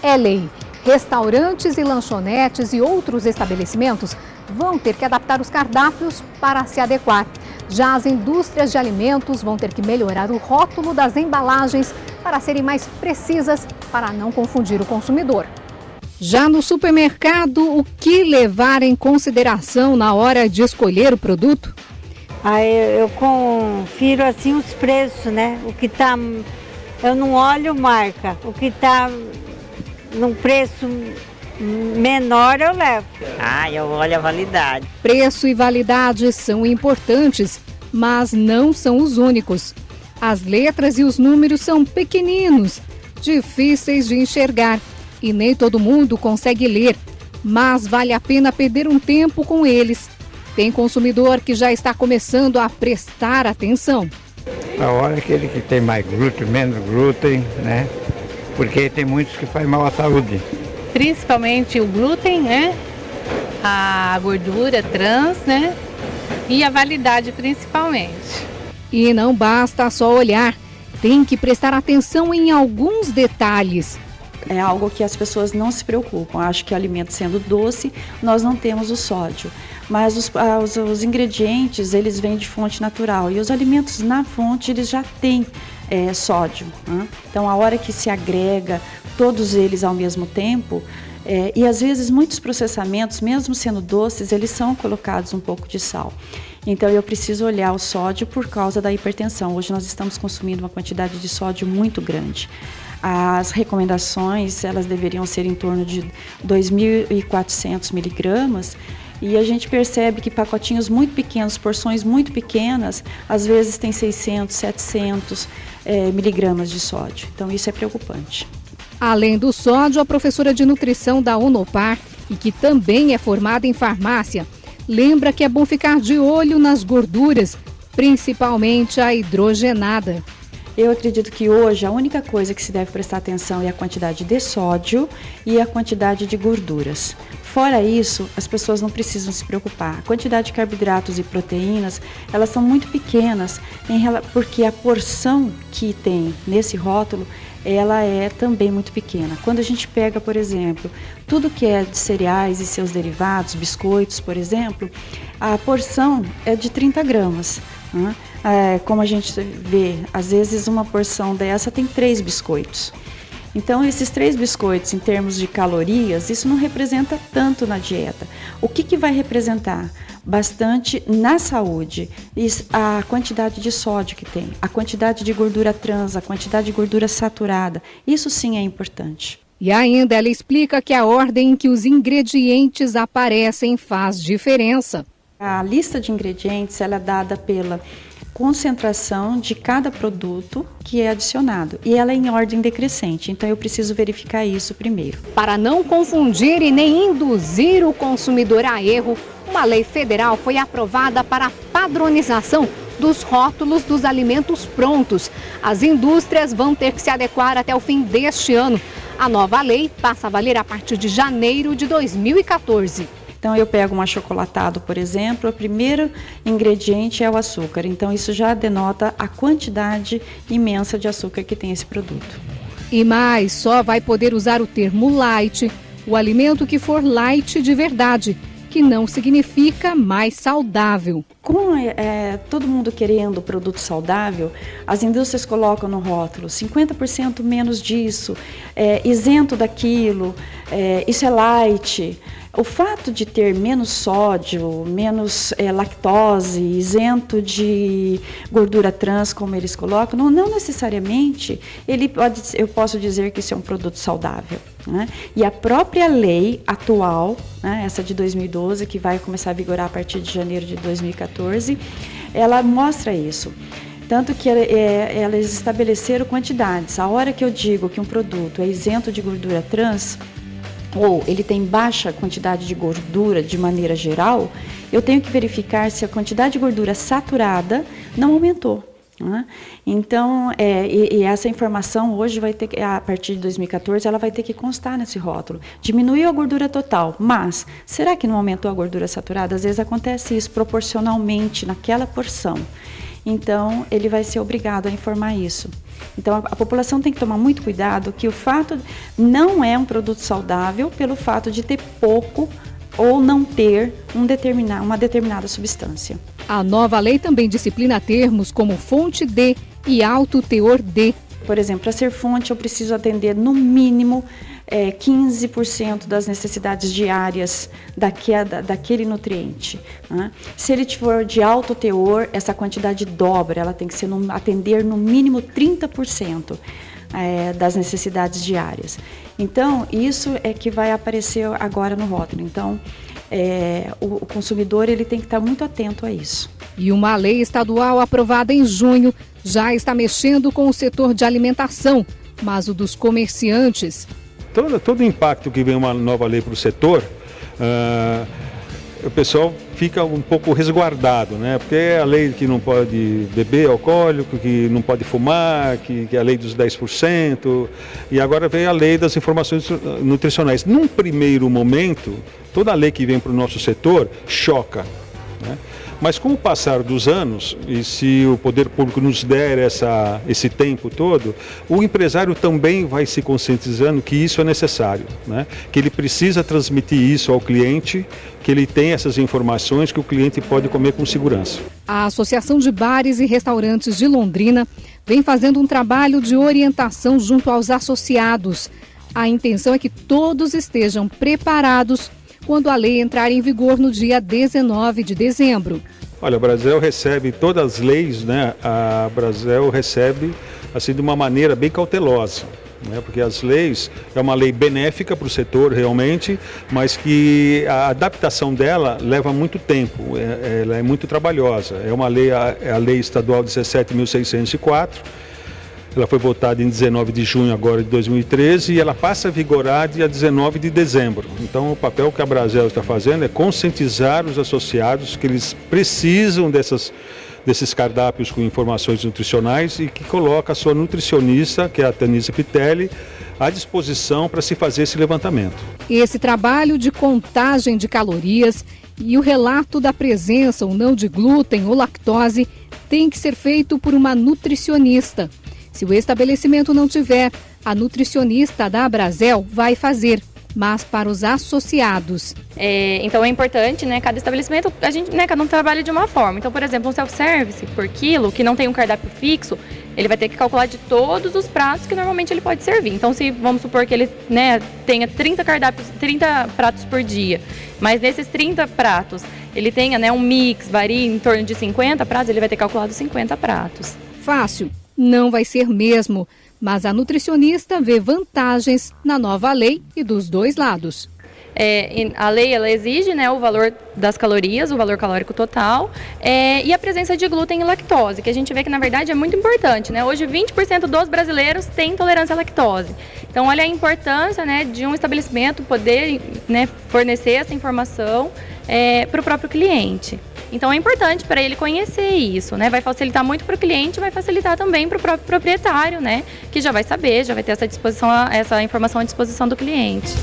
é lei. Restaurantes e lanchonetes e outros estabelecimentos vão ter que adaptar os cardápios para se adequar. Já as indústrias de alimentos vão ter que melhorar o rótulo das embalagens para serem mais precisas, para não confundir o consumidor. Já no supermercado, o que levar em consideração na hora de escolher o produto? Eu confiro assim os preços, né? O que tá, eu não olho marca, o que tá num preço menor eu levo. Eu olho a validade. Preço e validade são importantes, mas não são os únicos. As letras e os números são pequeninos, difíceis de enxergar e nem todo mundo consegue ler, mas vale a pena perder um tempo com eles. Tem consumidor que já está começando a prestar atenção. A hora aquele que tem mais glúten, menos glúten, né? Porque tem muitos que fazem mal à saúde. Principalmente o glúten, né? A gordura trans, né? E a validade principalmente. E não basta só olhar, tem que prestar atenção em alguns detalhes. É algo que as pessoas não se preocupam. Acho que o alimento sendo doce, nós não temos o sódio. Mas os ingredientes, eles vêm de fonte natural. E os alimentos na fonte, eles já têm sódio. Né? Então, a hora que se agrega todos eles ao mesmo tempo, e às vezes muitos processamentos, mesmo sendo doces, eles são colocados um pouco de sal. Então eu preciso olhar o sódio por causa da hipertensão. Hoje nós estamos consumindo uma quantidade de sódio muito grande. As recomendações, elas deveriam ser em torno de 2.400 miligramas, e a gente percebe que pacotinhos muito pequenos, porções muito pequenas, às vezes tem 600, 700 miligramas de sódio. Então isso é preocupante. Além do sódio, a professora de nutrição da Unopar, e que também é formada em farmácia, lembra que é bom ficar de olho nas gorduras, principalmente a hidrogenada. Eu acredito que hoje a única coisa que se deve prestar atenção é a quantidade de sódio e a quantidade de gorduras. Fora isso, as pessoas não precisam se preocupar. A quantidade de carboidratos e proteínas, elas são muito pequenas, porque a porção que tem nesse rótulo, ela é também muito pequena. Quando a gente pega, por exemplo, tudo que é de cereais e seus derivados, biscoitos, por exemplo, a porção é de 30 gramas. Né? Como a gente vê, às vezes uma porção dessa tem 3 biscoitos. Então, esses 3 biscoitos, em termos de calorias, isso não representa tanto na dieta. O que vai representar? Bastante na saúde, a quantidade de sódio que tem, a quantidade de gordura trans, a quantidade de gordura saturada, isso sim é importante. E ainda ela explica que a ordem em que os ingredientes aparecem faz diferença. A lista de ingredientes ela é dada pela concentração de cada produto que é adicionado e ela é em ordem decrescente, então eu preciso verificar isso primeiro. Para não confundir e nem induzir o consumidor a erro, uma lei federal foi aprovada para a padronização dos rótulos dos alimentos prontos. As indústrias vão ter que se adequar até o fim deste ano. A nova lei passa a valer a partir de janeiro de 2014. Então eu pego um achocolatado, por exemplo, o primeiro ingrediente é o açúcar. Então isso já denota a quantidade imensa de açúcar que tem esse produto. E mais, só vai poder usar o termo light, o alimento que for light de verdade, que não significa mais saudável. Com todo mundo querendo produto saudável, as indústrias colocam no rótulo 50% menos disso, isento daquilo, isso é light. O fato de ter menos sódio, menos lactose, isento de gordura trans, como eles colocam, não necessariamente eu posso dizer que isso é um produto saudável. Né? E a própria lei atual, né, essa de 2012, que vai começar a vigorar a partir de janeiro de 2014, ela mostra isso. Tanto que elas estabeleceram quantidades. A hora que eu digo que um produto é isento de gordura trans, ou ele tem baixa quantidade de gordura de maneira geral, eu tenho que verificar se a quantidade de gordura saturada não aumentou. Né? Então, essa informação hoje vai ter, a partir de 2014, ela vai ter que constar nesse rótulo. Diminuiu a gordura total, mas será que não aumentou a gordura saturada? Às vezes acontece isso proporcionalmente naquela porção. então ele vai ser obrigado a informar isso. Então a população tem que tomar muito cuidado que o fato não é um produto saudável pelo fato de ter pouco ou não ter uma determinada substância. A nova lei também disciplina termos como fonte de e alto teor de. Por exemplo, para ser fonte eu preciso atender no mínimo 15% das necessidades diárias daquele nutriente. Né? Se ele for de alto teor, essa quantidade dobra, ela tem que atender no mínimo 30%. Das necessidades diárias. Então, isso é que vai aparecer agora no rótulo. Então, o consumidor ele tem que estar muito atento a isso. E uma lei estadual aprovada em junho já está mexendo com o setor de alimentação, mas o dos comerciantes. Todo o impacto que vem uma nova lei para o setor, o pessoal fica um pouco resguardado, né? Porque é a lei que não pode beber alcoólico, que não pode fumar, que é a lei dos 10%, e agora vem a lei das informações nutricionais. Num primeiro momento, toda a lei que vem para o nosso setor choca, né? Mas com o passar dos anos, e se o poder público nos der esse tempo todo, o empresário também vai se conscientizando que isso é necessário, né? Que ele precisa transmitir isso ao cliente, que ele tem essas informações que o cliente pode comer com segurança. A Associação de Bares e Restaurantes de Londrina vem fazendo um trabalho de orientação junto aos associados. A intenção é que todos estejam preparados quando a lei entrar em vigor no dia 19 de dezembro. Olha, a Brasel recebe todas as leis, né? A Brasel recebe assim de uma maneira bem cautelosa, né? Porque as leis é uma lei benéfica para o setor realmente, mas que a adaptação dela leva muito tempo, ela é muito trabalhosa. É uma lei, a lei estadual 17.604. Ela foi votada em 19 de junho agora de 2013 e ela passa a vigorar dia 19 de dezembro. Então o papel que a Brasel está fazendo é conscientizar os associados que eles precisam desses cardápios com informações nutricionais e que coloca a sua nutricionista, que é a Tanise Pitelli, à disposição para se fazer esse levantamento. Esse trabalho de contagem de calorias e o relato da presença ou não de glúten ou lactose tem que ser feito por uma nutricionista. Se o estabelecimento não tiver, a nutricionista da Brasel vai fazer, mas para os associados. Então é importante, né, cada estabelecimento, cada um trabalha de uma forma. Então, por exemplo, um self-service por quilo, que não tem um cardápio fixo, ele vai ter que calcular de todos os pratos que normalmente ele pode servir. Então, se vamos supor que ele tenha 30 pratos por dia, mas nesses 30 pratos ele tenha um mix, varia em torno de 50 pratos, ele vai ter calculado 50 pratos. Fácil? Não vai ser mesmo, mas a nutricionista vê vantagens na nova lei e dos dois lados. A lei ela exige o valor das calorias, o valor calórico total e a presença de glúten e lactose, que a gente vê que na verdade é muito importante. Hoje 20% dos brasileiros têm intolerância à lactose. Então olha a importância de um estabelecimento poder fornecer essa informação para o próprio cliente. Então é importante para ele conhecer isso, vai facilitar muito para o cliente, vai facilitar também para o próprio proprietário, que já vai saber, já vai ter essa informação à disposição do cliente.